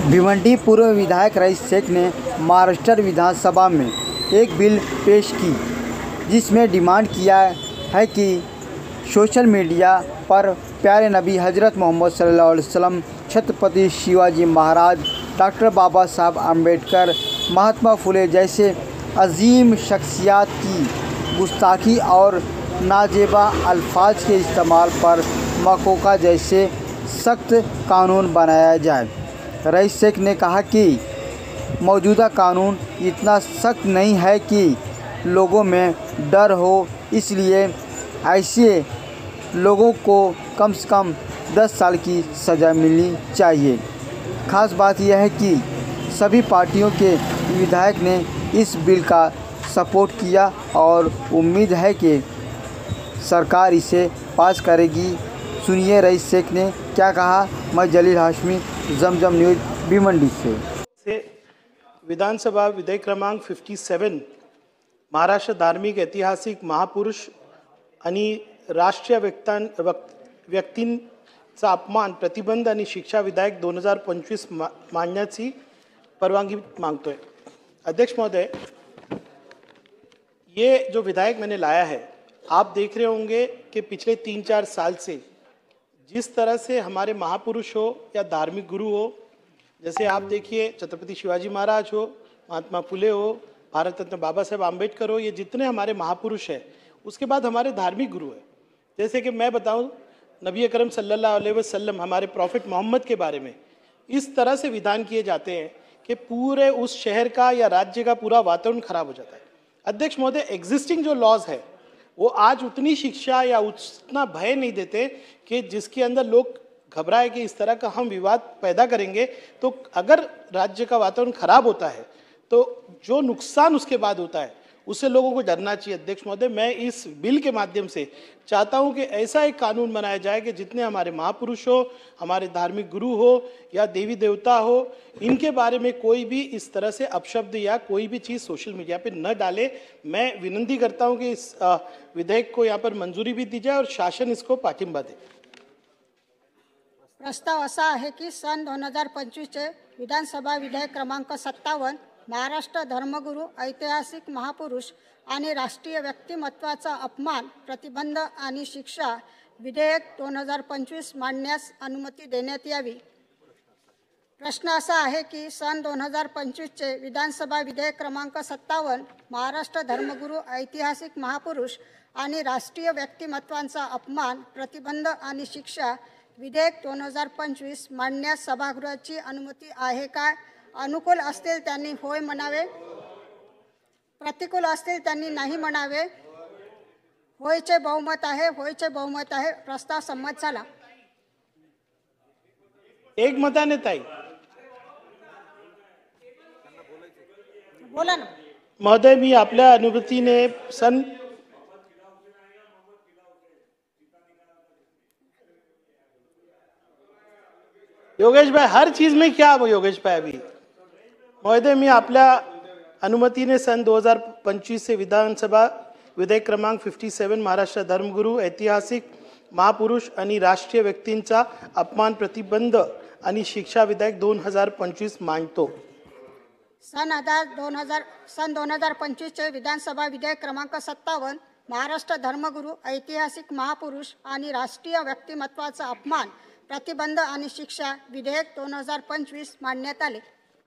भिवंडी पूर्व विधायक रईस शेख ने महाराष्ट्र विधानसभा में एक बिल पेश की जिसमें डिमांड किया है कि सोशल मीडिया पर प्यारे नबी हज़रत मोहम्मद सल्लल्लाहु अलैहि वसल्लम, छत्रपति शिवाजी महाराज, डॉक्टर बाबा साहब आम्बेडकर, महात्मा फुले जैसे अजीम शख्सियात की गुस्ताखी और नाजेबा अल्फाज के इस्तेमाल पर मकोका जैसे सख्त कानून बनाया जाए। रईस शेख ने कहा कि मौजूदा कानून इतना सख्त नहीं है कि लोगों में डर हो, इसलिए ऐसे लोगों को कम से कम 10 साल की सज़ा मिलनी चाहिए। खास बात यह है कि सभी पार्टियों के विधायक ने इस बिल का सपोर्ट किया और उम्मीद है कि सरकार इसे पास करेगी। सुनिए रईस शेख ने क्या कहा। मैं जलील हाशमी, जमजम न्यूज़ भिवंडी से। विधानसभा विधेयक क्रमांक 57 महाराष्ट्र धार्मिक ऐतिहासिक महापुरुष आणि राष्ट्रीय व्यक्तींचा अपमान प्रतिबंध आणि शिक्षा विधेयक 2025 मांडण्याची परवानगी मांगतोय। अध्यक्ष महोदय, ये जो विधेयक मैंने लाया है, आप देख रहे होंगे कि पिछले 3-4 साल से जिस तरह से हमारे महापुरुष हो या धार्मिक गुरु हो, जैसे आप देखिए छत्रपति शिवाजी महाराज हो, महात्मा फुले हो, भारत रत्न बाबा साहेब आम्बेडकर हो, ये जितने हमारे महापुरुष हैं, उसके बाद हमारे धार्मिक गुरु हैं। जैसे कि मैं बताऊं, नबी अकरम सल्लल्लाहु अलैहि वसल्लम, हमारे प्रॉफिट मोहम्मद के बारे में इस तरह से विधान किए जाते हैं कि पूरे उस शहर का या राज्य का पूरा वातावरण खराब हो जाता है। अध्यक्ष महोदय, एग्जिस्टिंग जो लॉज है वो आज उतनी शिक्षा या उतना भय नहीं देते कि जिसके अंदर लोग घबराए कि इस तरह का हम विवाद पैदा करेंगे तो अगर राज्य का वातावरण खराब होता है तो जो नुकसान उसके बाद होता है उससे लोगों को डरना चाहिए। अध्यक्ष महोदय, मैं इस बिल के माध्यम से चाहता हूं कि ऐसा एक कानून बनाया जाए कि जितने हमारे महापुरुष हो, हमारे धार्मिक गुरु हो या देवी देवता हो, इनके बारे में कोई भी इस तरह से अपशब्द या कोई भी चीज़ सोशल मीडिया पे न डाले। मैं विनंती करता हूं कि इस विधेयक को यहाँ पर मंजूरी भी दी जाए और शासन इसको पाठिंबा दे। प्रस्ताव असा आहे की सन 2025चे विधानसभा विधेयक क्रमांक 57 महाराष्ट्र धर्मगुरू, ऐतिहासिक महापुरुष आणि राष्ट्रीय व्यक्तिमत्वाचा अपमान प्रतिबंध आणि शिक्षा विधेयक 2025 मांडण्यास अनुमती देण्यात यावी। प्रश्न असा आहे की सन 2025चे विधानसभा विधेयक क्रमांक 57 महाराष्ट्र धर्मगुरू, ऐतिहासिक महापुरुष आणि राष्ट्रीय व्यक्तिमत्वांचा अपमान प्रतिबंध आणि शिक्षा विधेयक 2025 मांडण्यास सभागृहाची अनुमती आहे काय? अनुकूल असतील त्यांनी होय म्हणावे, प्रतिकूल असतील त्यांनी नाही म्हणावे। होयचे बहुमत आहे, होयचे बहुमत आहे। प्रस्ताव संमत झाला। एक मताने ताई बोला ना। महोदय, मी आपल्या अनुमतीने सन योगेश भाई, हर चीज में क्या योगेश भाई अभी महोदय, मी आपल्या अनुमतीने सन 2025 से विधानसभा विधेयक क्रमांक 57 महाराष्ट्र धर्मगुरू, ऐतिहासिक महापुरुष आणि राष्ट्रीय व्यक्तींचा अपमान प्रतिबंध आणि शिक्षा विधेयक 2025 मांडतो। सन 2025 चे विधानसभा विधेयक क्रमांक 57 महाराष्ट्र धर्मगुरू, ऐतिहासिक महापुरुष आणि राष्ट्रीय व्यक्तिमत्वाचा अपमान प्रतिबंध आणि शिक्षा विधेयक 2025 मांडण्यात आले।